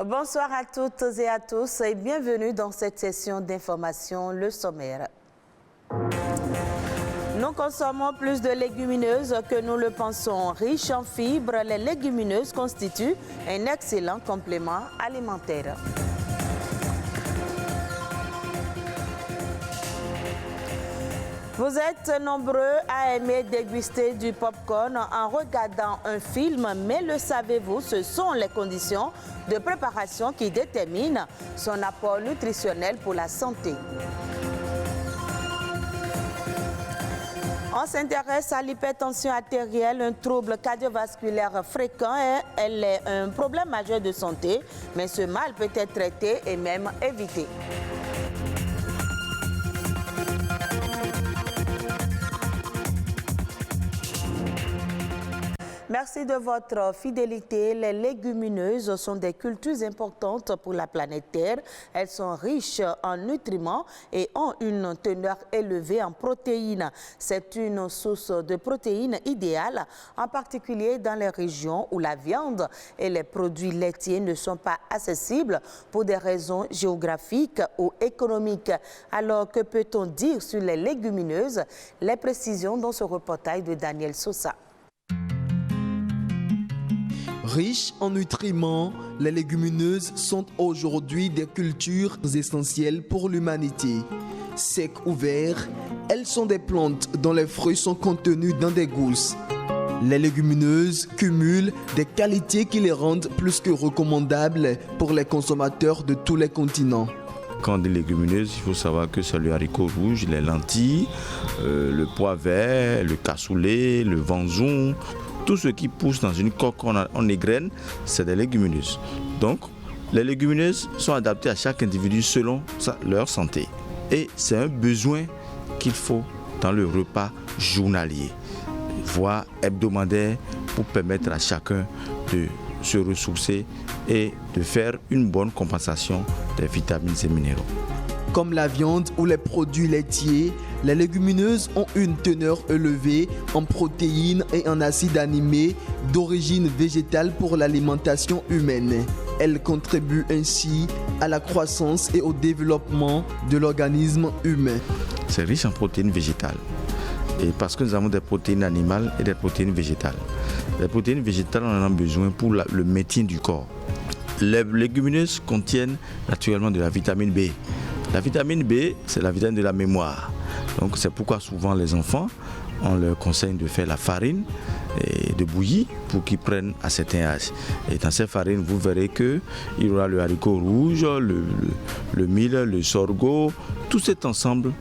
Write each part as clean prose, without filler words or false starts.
Bonsoir à toutes et à tous et bienvenue dans cette session d'information, le sommaire. Nous consommons plus de légumineuses que nous le pensons. Riches en fibres, les légumineuses constituent un excellent complément alimentaire. Vous êtes nombreux à aimer déguster du popcorn en regardant un film, mais le savez-vous, ce sont les conditions de préparation qui déterminent son apport nutritionnel pour la santé. On s'intéresse à l'hypertension artérielle, un trouble cardiovasculaire fréquent. Elle est un problème majeur de santé, mais ce mal peut être traité et même évité. Merci de votre fidélité. Les légumineuses sont des cultures importantes pour la planète Terre. Elles sont riches en nutriments et ont une teneur élevée en protéines. C'est une source de protéines idéale, en particulier dans les régions où la viande et les produits laitiers ne sont pas accessibles pour des raisons géographiques ou économiques. Alors, que peut-on dire sur les légumineuses? Les précisions dans ce reportage de Daniel Sosa. Riches en nutriments, les légumineuses sont aujourd'hui des cultures essentielles pour l'humanité. Secs ou verts, elles sont des plantes dont les fruits sont contenus dans des gousses. Les légumineuses cumulent des qualités qui les rendent plus que recommandables pour les consommateurs de tous les continents. Quand on dit légumineuses, il faut savoir que c'est le haricot rouge, les lentilles, le pois vert, le cassoulet, le vanzon. Tout ce qui pousse dans une coque en égrène, c'est des légumineuses. Donc, les légumineuses sont adaptées à chaque individu selon leur santé. Et c'est un besoin qu'il faut dans le repas journalier, voire hebdomadaire, pour permettre à chacun de se ressourcer et de faire une bonne compensation des vitamines et minéraux. Comme la viande ou les produits laitiers, les légumineuses ont une teneur élevée en protéines et en acides aminés d'origine végétale pour l'alimentation humaine. Elles contribuent ainsi à la croissance et au développement de l'organisme humain. C'est riche en protéines végétales. Et parce que nous avons des protéines animales et des protéines végétales. Les protéines végétales, on en a besoin pour le maintien du corps. Les légumineuses contiennent naturellement de la vitamine B. La vitamine B, c'est la vitamine de la mémoire. Donc c'est pourquoi souvent les enfants, on leur conseille de faire la farine et de bouillir pour qu'ils prennent à certains âges. Et dans ces farines, vous verrez qu'il y aura le haricot rouge, le mil, le sorgho, tout cet ensemble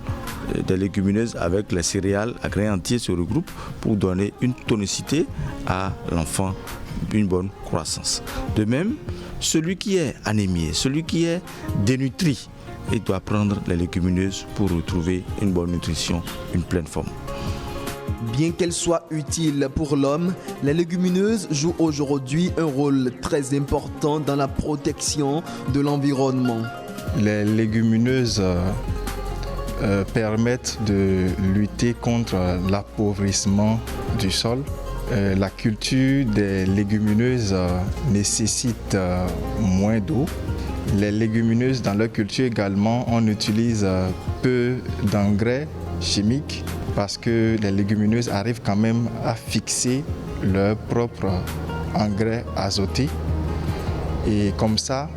des légumineuses avec les céréales à grains entiers se regroupent pour donner une tonicité à l'enfant, une bonne croissance. De même, celui qui est anémié, celui qui est dénutri, il doit prendre les légumineuses pour retrouver une bonne nutrition, une pleine forme. Bien qu'elles soient utiles pour l'homme, les légumineuses jouent aujourd'hui un rôle très important dans la protection de l'environnement. Les légumineuses permettent de lutter contre l'appauvrissement du sol. La culture des légumineuses nécessite moins d'eau. Les légumineuses, dans leur culture également, on utilise peu d'engrais chimiques parce que les légumineuses arrivent quand même à fixer leur propre engrais azoté. Et comme ça,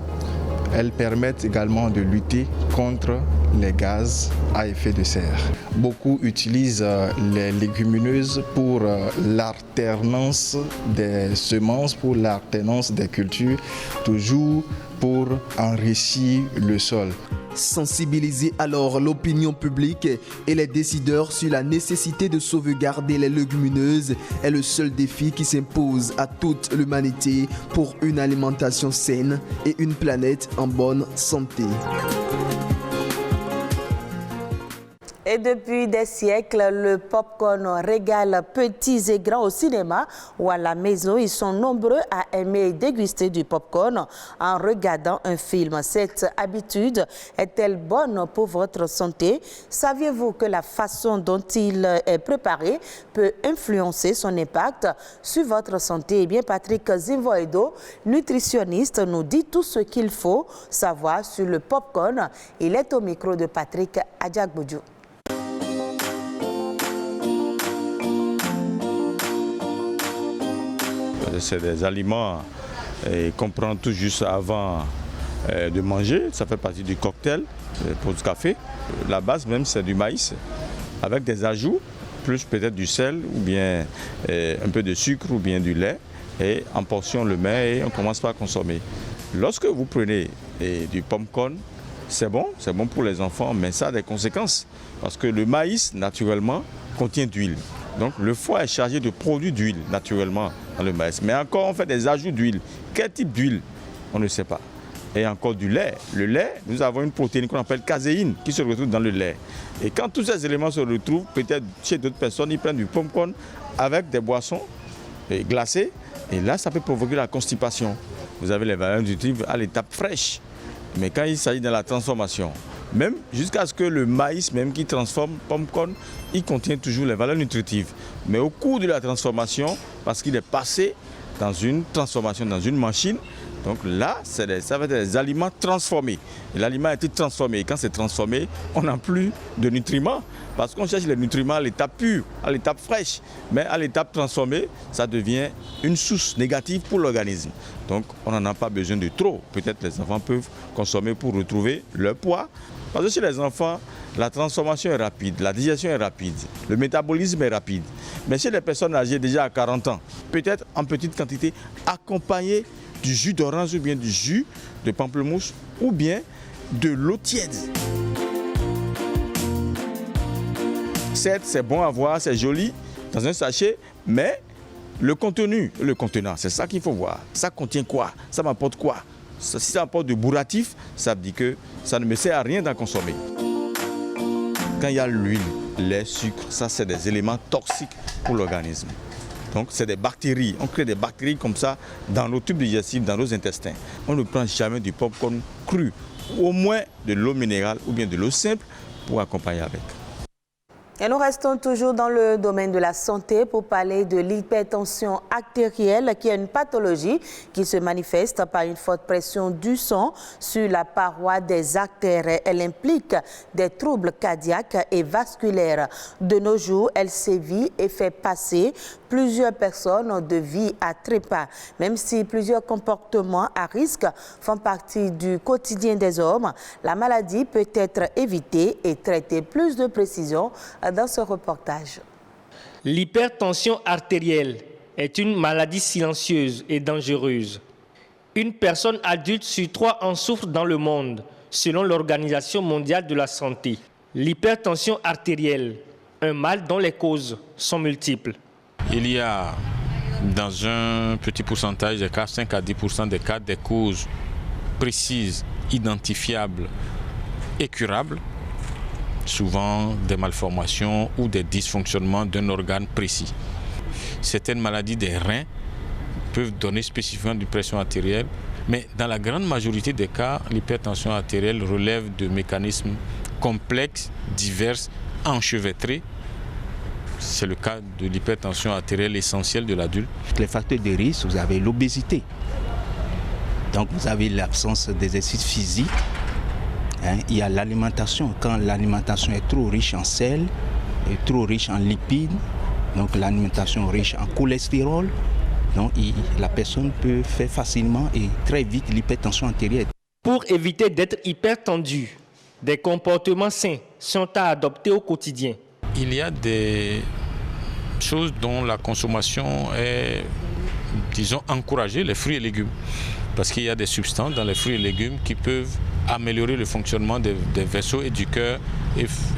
elles permettent également de lutter contre les gaz à effet de serre. Beaucoup utilisent les légumineuses pour l'alternance des semences, pour l'alternance des cultures, toujours pour enrichir le sol. Sensibiliser alors l'opinion publique et les décideurs sur la nécessité de sauvegarder les légumineuses est le seul défi qui s'impose à toute l'humanité pour une alimentation saine et une planète en bonne santé. Et depuis des siècles, le popcorn régale petits et grands au cinéma ou à la maison. Ils sont nombreux à aimer et déguster du popcorn en regardant un film. Cette habitude est-elle bonne pour votre santé? Saviez-vous que la façon dont il est préparé peut influencer son impact sur votre santé? Eh bien, Patrick Zimvoedo, nutritionniste, nous dit tout ce qu'il faut savoir sur le popcorn. Il est au micro de Patrick Adjagboudjou. C'est des aliments qu'on prend tout juste avant de manger. Ça fait partie du cocktail pour le café. La base même, c'est du maïs avec des ajouts, plus peut-être du sel ou bien un peu de sucre ou bien du lait. Et en portion, on le met et on commence par consommer. Lorsque vous prenez du popcorn, c'est bon pour les enfants, mais ça a des conséquences. Parce que le maïs, naturellement, contient d'huile. Donc le foie est chargé de produits d'huile, naturellement, dans le maïs. Mais encore, on fait des ajouts d'huile. Quel type d'huile? On ne sait pas. Et encore du lait. Le lait, nous avons une protéine qu'on appelle caséine qui se retrouve dans le lait. Et quand tous ces éléments se retrouvent, peut-être chez d'autres personnes, ils prennent du popcorn avec des boissons glacées. Et là, ça peut provoquer la constipation. Vous avez les valeurs nutritives à l'étape fraîche. Mais quand il s'agit de la transformation, même jusqu'à ce que le maïs même qui transforme popcorn, il contient toujours les valeurs nutritives. Mais au cours de la transformation, parce qu'il est passé dans une transformation, dans une machine, donc là, ça va être des aliments transformés. Et l'aliment a été transformé. Et quand c'est transformé, on n'a plus de nutriments. Parce qu'on cherche les nutriments à l'étape pure, à l'étape fraîche. Mais à l'étape transformée, ça devient une source négative pour l'organisme. Donc on n'en a pas besoin de trop. Peut-être les enfants peuvent consommer pour retrouver leur poids. Parce que chez les enfants, la transformation est rapide, la digestion est rapide, le métabolisme est rapide. Mais chez les personnes âgées déjà à 40 ans, peut-être en petite quantité, accompagnées du jus d'orange ou bien du jus de pamplemousse ou bien de l'eau tiède. Certes, c'est bon à voir, c'est joli dans un sachet, mais le contenu, le contenant, c'est ça qu'il faut voir. Ça contient quoi? Ça m'apporte quoi? Si ça apporte du bourratif, ça veut dire que ça ne me sert à rien d'en consommer. Quand il y a l'huile, lait, sucre, ça c'est des éléments toxiques pour l'organisme. Donc c'est des bactéries, on crée des bactéries comme ça dans nos tubes digestifs, dans nos intestins. On ne prend jamais du popcorn cru, au moins de l'eau minérale ou bien de l'eau simple pour accompagner avec. Et nous restons toujours dans le domaine de la santé pour parler de l'hypertension artérielle qui est une pathologie qui se manifeste par une forte pression du sang sur la paroi des artères. Elle implique des troubles cardiaques et vasculaires. De nos jours, elle sévit et fait passer plusieurs personnes de vie à trépas. Même si plusieurs comportements à risque font partie du quotidien des hommes, la maladie peut être évitée et traitée. Plus de précision dans ce reportage. L'hypertension artérielle est une maladie silencieuse et dangereuse. Une personne adulte sur 3 en souffre dans le monde, selon l'Organisation mondiale de la santé. L'hypertension artérielle, un mal dont les causes sont multiples. Il y a dans un petit pourcentage des cas, 5 à 10% des cas, des causes précises, identifiables et curables, souvent des malformations ou des dysfonctionnements d'un organe précis. Certaines maladies des reins peuvent donner spécifiquement une pression artérielle, mais dans la grande majorité des cas, l'hypertension artérielle relève de mécanismes complexes, divers, enchevêtrés. C'est le cas de l'hypertension artérielle essentielle de l'adulte. Les facteurs de risque, vous avez l'obésité. Donc vous avez l'absence d'exercice physique. Il y a l'alimentation. Quand l'alimentation est trop riche en sel et trop riche en lipides, donc l'alimentation riche en cholestérol, donc la personne peut faire facilement et très vite l'hypertension artérielle. Pour éviter d'être hypertendu, des comportements sains sont à adopter au quotidien. Il y a des choses dont la consommation est, disons, encouragée, les fruits et légumes. Parce qu'il y a des substances dans les fruits et légumes qui peuvent améliorer le fonctionnement des vaisseaux et du cœur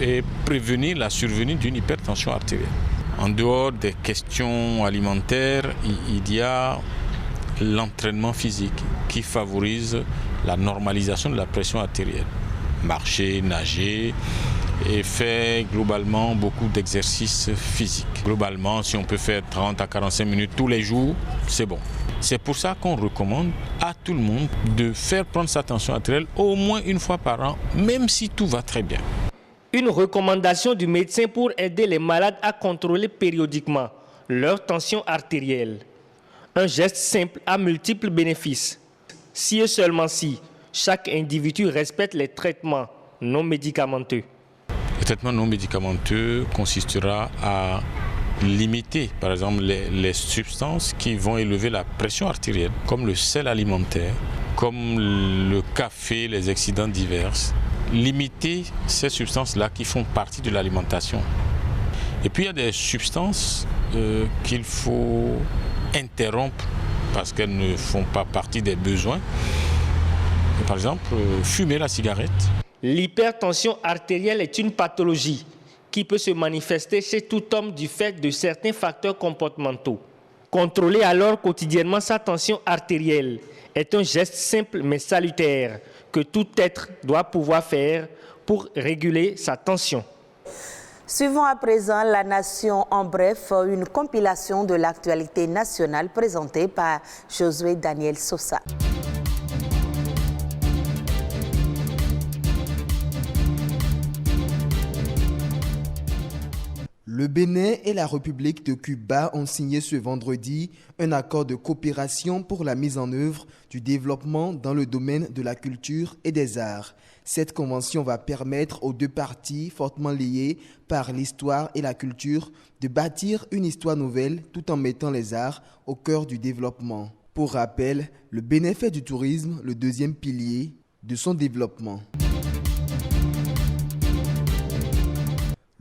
et prévenir la survenue d'une hypertension artérielle. En dehors des questions alimentaires, il y a l'entraînement physique qui favorise la normalisation de la pression artérielle. Marcher, nager, et fait globalement beaucoup d'exercices physiques. Globalement, si on peut faire 30 à 45 minutes tous les jours, c'est bon. C'est pour ça qu'on recommande à tout le monde de faire prendre sa tension artérielle au moins une fois par an, même si tout va très bien. Une recommandation du médecin pour aider les malades à contrôler périodiquement leur tension artérielle. Un geste simple à multiples bénéfices. Si et seulement si chaque individu respecte les traitements non médicamenteux. Le traitement non médicamenteux consistera à limiter, par exemple, les substances qui vont élever la pression artérielle, comme le sel alimentaire, comme le café, les excitants divers. Limiter ces substances-là qui font partie de l'alimentation. Et puis il y a des substances qu'il faut interrompre parce qu'elles ne font pas partie des besoins. Par exemple, fumer la cigarette. L'hypertension artérielle est une pathologie qui peut se manifester chez tout homme du fait de certains facteurs comportementaux. Contrôler alors quotidiennement sa tension artérielle est un geste simple mais salutaire que tout être doit pouvoir faire pour réguler sa tension. Suivons à présent La Nation en bref, une compilation de l'actualité nationale présentée par Josué Daniel Sosa. Le Bénin et la République de Cuba ont signé ce vendredi un accord de coopération pour la mise en œuvre du développement dans le domaine de la culture et des arts. Cette convention va permettre aux deux parties fortement liées par l'histoire et la culture de bâtir une histoire nouvelle tout en mettant les arts au cœur du développement. Pour rappel, le Bénin fait du tourisme le deuxième pilier de son développement.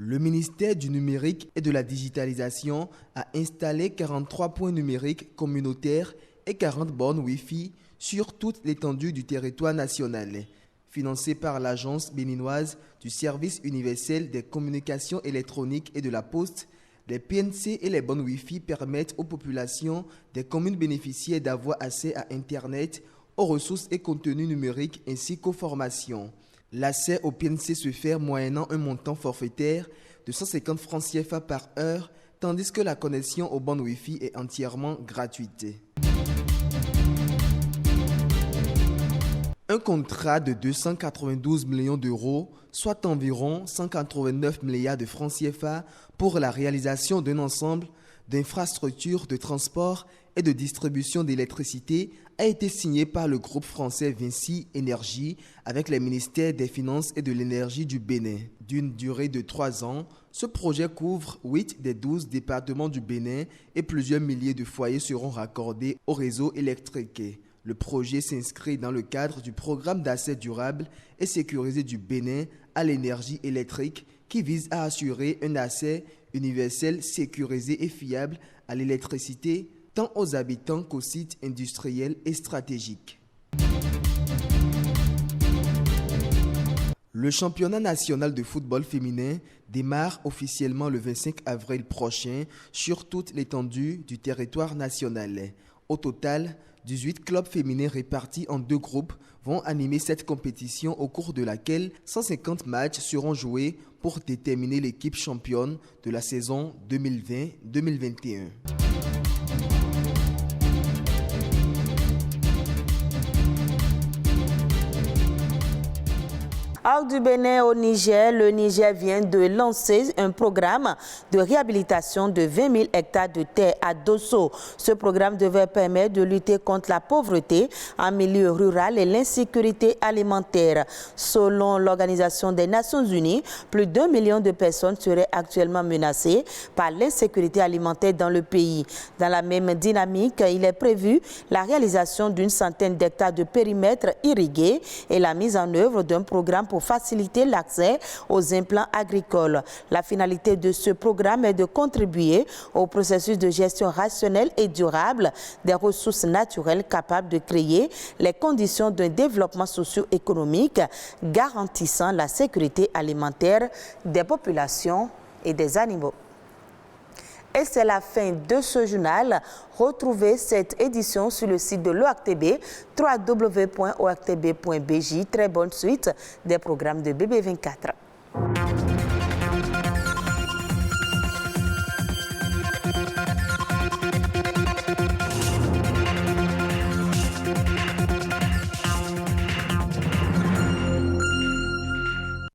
Le ministère du numérique et de la digitalisation a installé 43 points numériques communautaires et 40 bornes Wi-Fi sur toute l'étendue du territoire national. Financé par l'Agence béninoise du service universel des communications électroniques et de la poste, les PNC et les bornes Wi-Fi permettent aux populations des communes bénéficiaires d'avoir accès à Internet, aux ressources et contenus numériques ainsi qu'aux formations. L'accès au PNC se fait moyennant un montant forfaitaire de 150 francs CFA par heure, tandis que la connexion aux bornes Wi-Fi est entièrement gratuite. Un contrat de 292 millions d'euros, soit environ 189 milliards de francs CFA pour la réalisation d'un ensemble d'infrastructures de transport et de distribution d'électricité a été signé par le groupe français Vinci Énergie avec les ministères des Finances et de l'Énergie du Bénin. D'une durée de 3 ans, ce projet couvre 8 des 12 départements du Bénin et plusieurs milliers de foyers seront raccordés au réseau électrique. Le projet s'inscrit dans le cadre du programme d'accès durable et sécurisé du Bénin à l'énergie électrique qui vise à assurer un accès universel, sécurisé et fiable à l'électricité tant aux habitants qu'aux sites industriels et stratégiques. Le championnat national de football féminin démarre officiellement le 25 avril prochain sur toute l'étendue du territoire national. Au total, 18 clubs féminins répartis en 2 groupes vont animer cette compétition au cours de laquelle 150 matchs seront joués pour déterminer l'équipe championne de la saison 2020-2021. Hors du Bénin au Niger, le Niger vient de lancer un programme de réhabilitation de 20 000 hectares de terre à Dosso. Ce programme devait permettre de lutter contre la pauvreté en milieu rural et l'insécurité alimentaire. Selon l'Organisation des Nations Unies, plus d'1 million de personnes seraient actuellement menacées par l'insécurité alimentaire dans le pays. Dans la même dynamique, il est prévu la réalisation d'une centaine d'hectares de périmètres irrigués et la mise en œuvre d'un programme pour faciliter l'accès aux implants agricoles. La finalité de ce programme est de contribuer au processus de gestion rationnelle et durable des ressources naturelles capables de créer les conditions d'un développement socio-économique garantissant la sécurité alimentaire des populations et des animaux. Et c'est la fin de ce journal. Retrouvez cette édition sur le site de l'OACTB, www.oactb.bj. Très bonne suite des programmes de BB24.